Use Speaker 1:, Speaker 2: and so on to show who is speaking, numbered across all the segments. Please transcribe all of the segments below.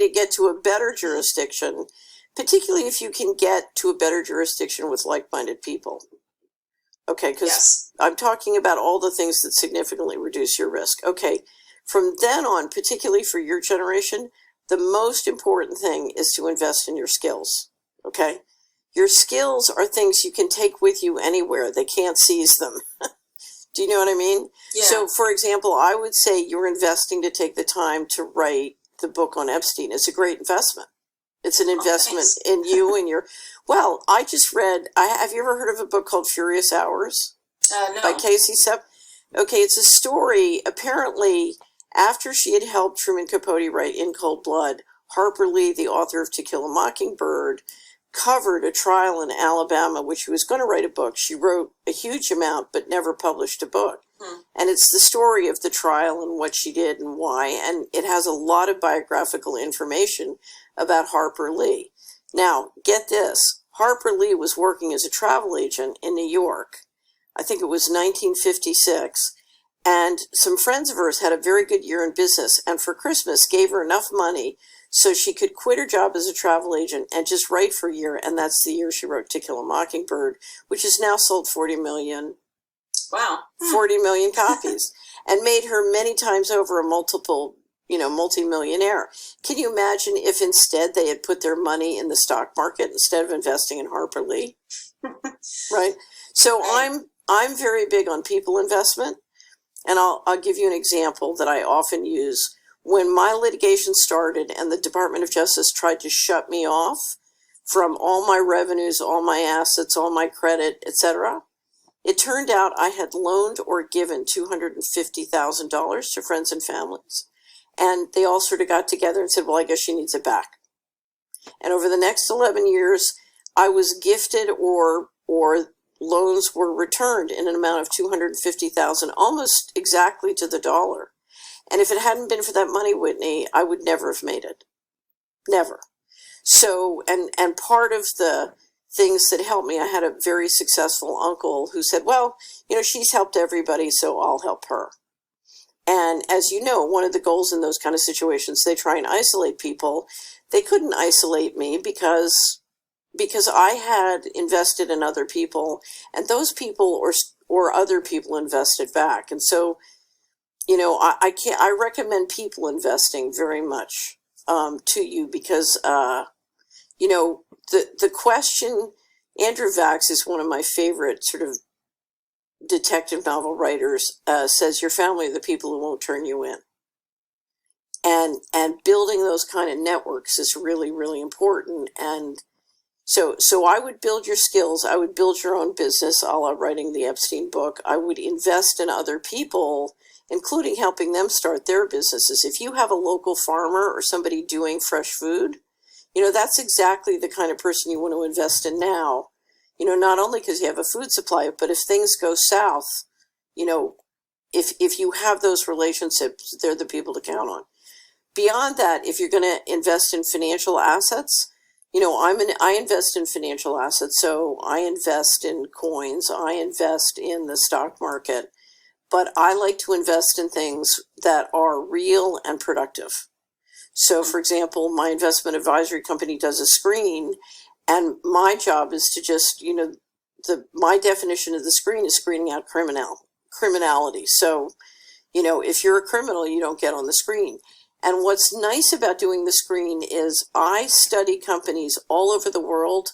Speaker 1: to get to a better jurisdiction, particularly if you can get to a better jurisdiction with like-minded people. Okay, because I'm talking about all the things that significantly reduce your risk. Okay, from then on, particularly for your generation, the most important thing is to invest in your skills. Okay, your skills are things you can take with you anywhere. They can't seize them. Do you know what I mean?
Speaker 2: Yeah.
Speaker 1: So, for example, I would say you're investing to take the time to write the book on Epstein. It's a great investment. It's an investment in you and your... Well, I just read... have you ever heard of a book called Furious Hours?
Speaker 2: No.
Speaker 1: By Casey Sepp? Okay, it's a story. Apparently, after she had helped Truman Capote write In Cold Blood, Harper Lee, the author of To Kill a Mockingbird, covered a trial in Alabama, which she was going to write a book. She wrote a huge amount, but never published a book. And it's the story of the trial and what she did and why. And it has a lot of biographical information about Harper Lee. Now, get this. Harper Lee was working as a travel agent in New York. I think it was 1956. And some friends of hers had a very good year in business, and for Christmas gave her enough money so she could quit her job as a travel agent and just write for a year. And that's the year she wrote To Kill a Mockingbird, which has now sold 40 million.
Speaker 2: Wow.
Speaker 1: 40 million copies, and made her many times over a multi-millionaire. Can you imagine if instead they had put their money in the stock market instead of investing in Harper Lee? Right? So I'm very big on people investment, and I'll give you an example that I often use. When my litigation started and the Department of Justice tried to shut me off from all my revenues, all my assets, all my credit, etc., it turned out I had loaned or given $250,000 to friends and families. And they all sort of got together and said, well, I guess she needs it back. And over the next 11 years, I was gifted or loans were returned in an amount of $250,000, almost exactly to the dollar. And if it hadn't been for that money, Whitney, I would never have made it. Never. So, and part of the things that helped me, I had a very successful uncle who said, well, she's helped everybody, so I'll help her. And as you know, one of the goals in those kind of situations, they try and isolate people. They couldn't isolate me because I had invested in other people, and those people or other people invested back. And so, I recommend people investing very much to you because, the question, Andrew Vax is one of my favorite sort of detective novel writers, says your family are the people who won't turn you in. And building those kind of networks is really, really important. And so I would build your skills. I would build your own business, a la writing the Epstein book. I would invest in other people, including helping them start their businesses. If you have a local farmer or somebody doing fresh food, that's exactly the kind of person you want to invest in now. Not only because you have a food supply, but if things go south, if you have those relationships, they're the people to count on. Beyond that, if you're going to invest in financial assets, I invest in financial assets. So I invest in coins, I invest in the stock market, but I like to invest in things that are real and productive. So, for example, my investment advisory company does a screen, and my job is to just, my definition of the screen is screening out criminality. So, if you're a criminal, you don't get on the screen. And what's nice about doing the screen is I study companies all over the world,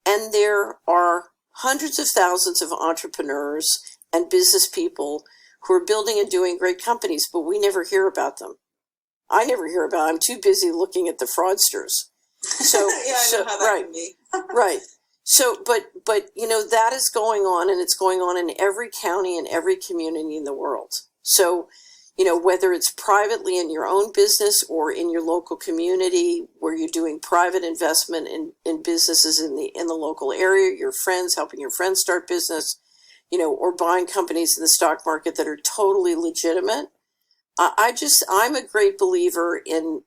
Speaker 1: and there are hundreds of thousands of entrepreneurs and business people who are building and doing great companies, but we never hear about them. I never hear about them. I'm too busy looking at the fraudsters. So,
Speaker 2: yeah, I know how that can be.
Speaker 1: Right. So, but that is going on, and it's going on in every county and every community in the world. So, whether it's privately in your own business or in your local community where you're doing private investment in businesses in the local area, your friends, helping your friends start business, or buying companies in the stock market that are totally legitimate. I'm a great believer in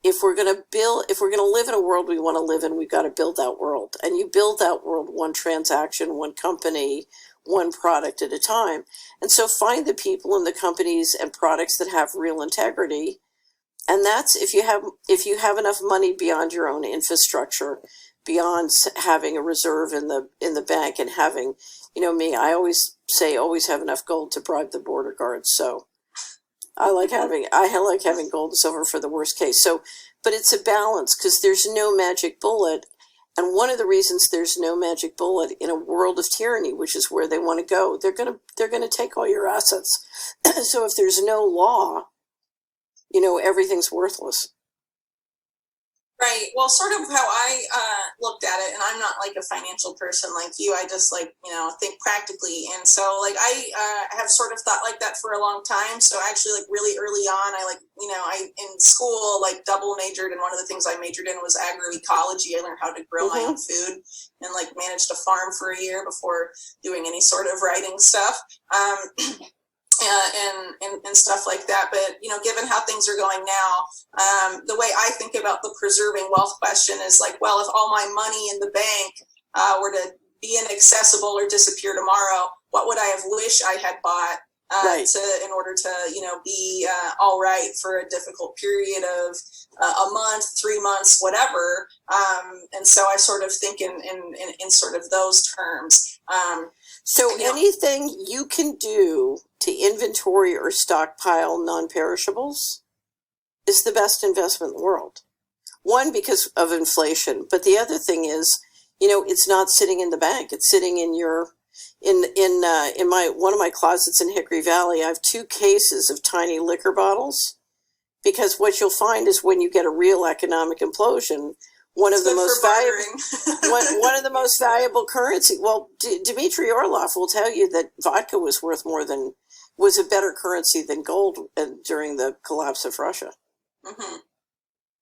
Speaker 1: if we're going to live in a world we want to live in, we've got to build that world. And you build that world one transaction, one company, one product at a time. And so find the people and the companies and products that have real integrity And that's if you have enough money beyond your own infrastructure, beyond having a reserve in the bank, and having, me, I always say always have enough gold to bribe the border guards. So I like having gold and silver for the worst case. So, but it's a balance, because there's no magic bullet. And one of the reasons there's no magic bullet in a world of tyranny, which is where they want to go, they're gonna take all your assets. So if there's no law, everything's worthless.
Speaker 2: Right. Well, sort of how I looked at it, and I'm not like a financial person like you. I just think practically, and so I have sort of thought like that for a long time. So actually, really early on, I in school double majored, and one of the things I majored in was agroecology. I learned how to grow my own food, and managed a farm for a year before doing any sort of writing stuff. And stuff like that. But, given how things are going now, the way I think about the preserving wealth question is well, if all my money in the bank were to be inaccessible or disappear tomorrow, what would I have wished I had bought in order to, be all right for a difficult period of a month, 3 months, whatever. And so I sort of think in sort of those terms.
Speaker 1: So anything you can do to inventory or stockpile non-perishables is the best investment in the world. One, because of inflation, but the other thing is, it's not sitting in the bank. It's sitting in your in one of my closets in Hickory Valley. I have 2 cases of tiny liquor bottles, because what you'll find is when you get a real economic implosion, one of the most valuable currency. Well, Dmitry Orlov will tell you that vodka was a better currency than gold during the collapse of Russia.
Speaker 2: Mm-hmm.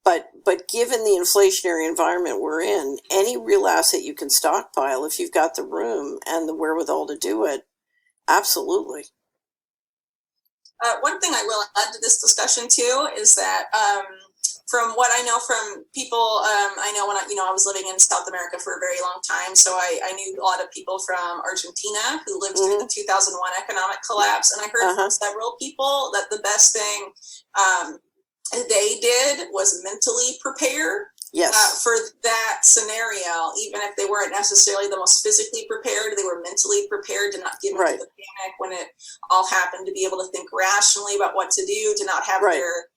Speaker 1: But given the inflationary environment we're in, any real asset you can stockpile, if you've got the room and the wherewithal to do it, absolutely.
Speaker 2: One thing I will add to this discussion too is that from what I know from people, I know when I was living in South America for a very long time, so I knew a lot of people from Argentina who lived through the 2001 economic collapse, and I heard from several people that the best thing they did was mentally prepare for that scenario. Even if they weren't necessarily the most physically prepared, they were mentally prepared to not give into the panic when it all happened, to be able to think rationally about what to do, to not have their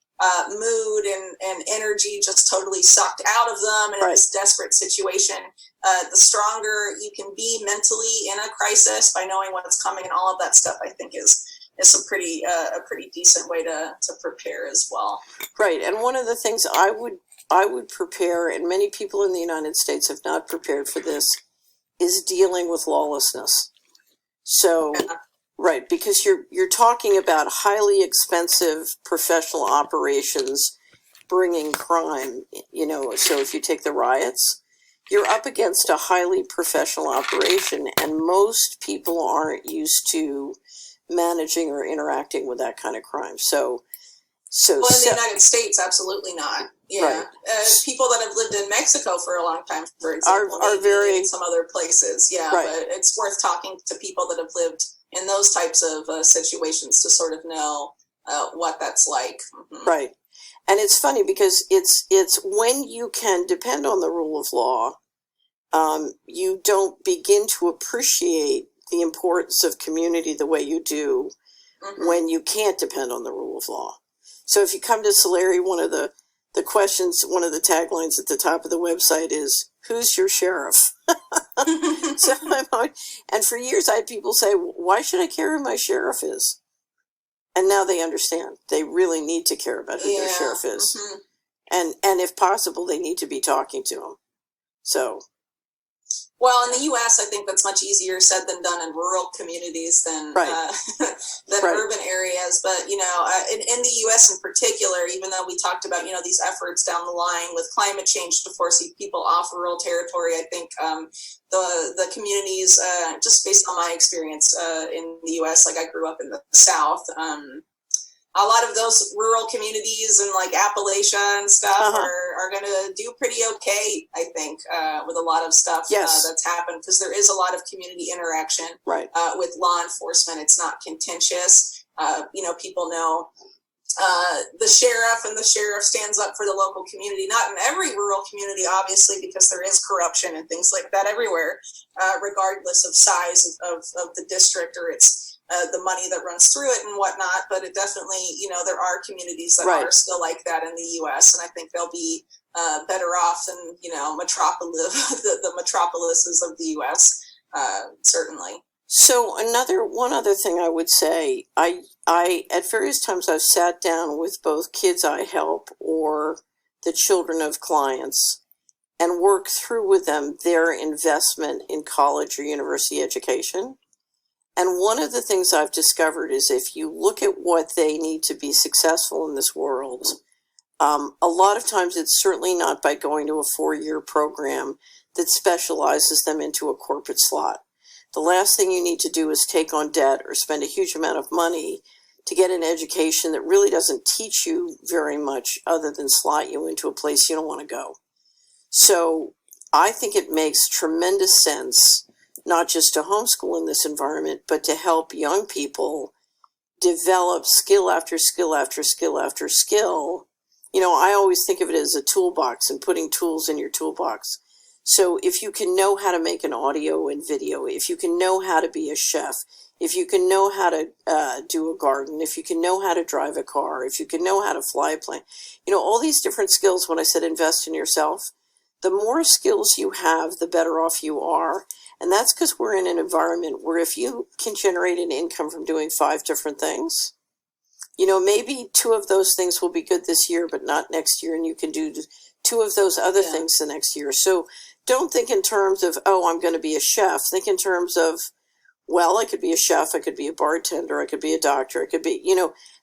Speaker 2: mood and energy just totally sucked out of them. And in this desperate situation, the stronger you can be mentally in a crisis by knowing what's coming and all of that stuff, I think is a pretty decent way to prepare as well.
Speaker 1: Right. And one of the things I would prepare, and many people in the United States have not prepared for this, is dealing with lawlessness. So right, because you're talking about highly expensive professional operations bringing crime, so if you take the riots, you're up against a highly professional operation, and most people aren't used to managing or interacting with that kind of crime. So
Speaker 2: well, in the United States, absolutely not. Yeah, people that have lived in Mexico for a long time, for example,
Speaker 1: are very
Speaker 2: in some other places. Yeah, but it's worth talking to people that have lived in those types of situations to sort of know what that's like. Mm-hmm.
Speaker 1: Right. And it's funny because it's when you can depend on the rule of law, you don't begin to appreciate the importance of community the way you do when you can't depend on the rule of law. So if you come to Solari, one of the questions, one of the taglines at the top of the website is, "Who's your sheriff?" So and for years I had people say, "Why should I care who my sheriff is?" And now they understand. They really need to care about who their sheriff is. Mm-hmm. And if possible, they need to be talking to him. So.
Speaker 2: Well, in the U.S., I think that's much easier said than done in rural communities than urban areas. But, in the U.S. in particular, even though we talked about, these efforts down the line with climate change to force people off rural territory, I think the communities, just based on my experience in the U.S., I grew up in the South, a lot of those rural communities and Appalachia and stuff are going to do pretty okay, I think, with a lot of stuff that's happened, because there is a lot of community interaction with law enforcement. It's not contentious. People know the sheriff, and the sheriff stands up for the local community, not in every rural community, obviously, because there is corruption and things like that everywhere, regardless of size of the district or its the money that runs through it and whatnot. But it definitely, there are communities that
Speaker 1: Right.
Speaker 2: are still like that in the U.S., and I think they'll be better off than the metropolises of the U.S. Certainly.
Speaker 1: So one other thing I would say, I at various times I've sat down with both kids I help or the children of clients and work through with them their investment in college or university education. And one of the things I've discovered is if you look at what they need to be successful in this world, a lot of times it's certainly not by going to a 4-year program that specializes them into a corporate slot. The last thing you need to do is take on debt or spend a huge amount of money to get an education that really doesn't teach you very much other than slot you into a place you don't want to go. So I think it makes tremendous sense not just to homeschool in this environment, but to help young people develop skill after skill after skill after skill. I always think of it as a toolbox and putting tools in your toolbox. So if you can know how to make an audio and video, if you can know how to be a chef, if you can know how to do a garden, if you can know how to drive a car, if you can know how to fly a plane, all these different skills. When I said invest in yourself, the more skills you have, the better off you are. And that's because we're in an environment where if you can generate an income from doing 5 different things, maybe 2 of those things will be good this year, but not next year. And you can do 2 of those other things the next year. So don't think in terms of, oh, I'm going to be a chef. Think in terms of, well, I could be a chef, I could be a bartender, I could be a doctor, I could be,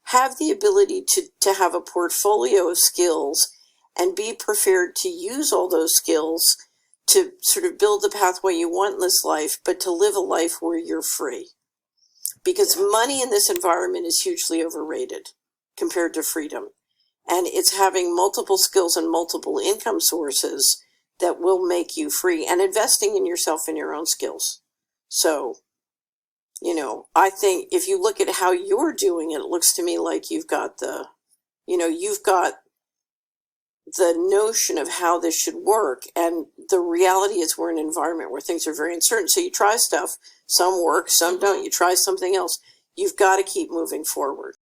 Speaker 1: have the ability to have a portfolio of skills and be prepared to use all those skills to sort of build the pathway you want in this life, but to live a life where you're free. Because money in this environment is hugely overrated compared to freedom. And it's having multiple skills and multiple income sources that will make you free, and investing in yourself and your own skills. So, I think if you look at how you're doing it, it looks to me like you've got the notion of how this should work. And the reality is we're in an environment where things are very uncertain. So you try stuff, some work, some don't. You try something else. You've got to keep moving forward.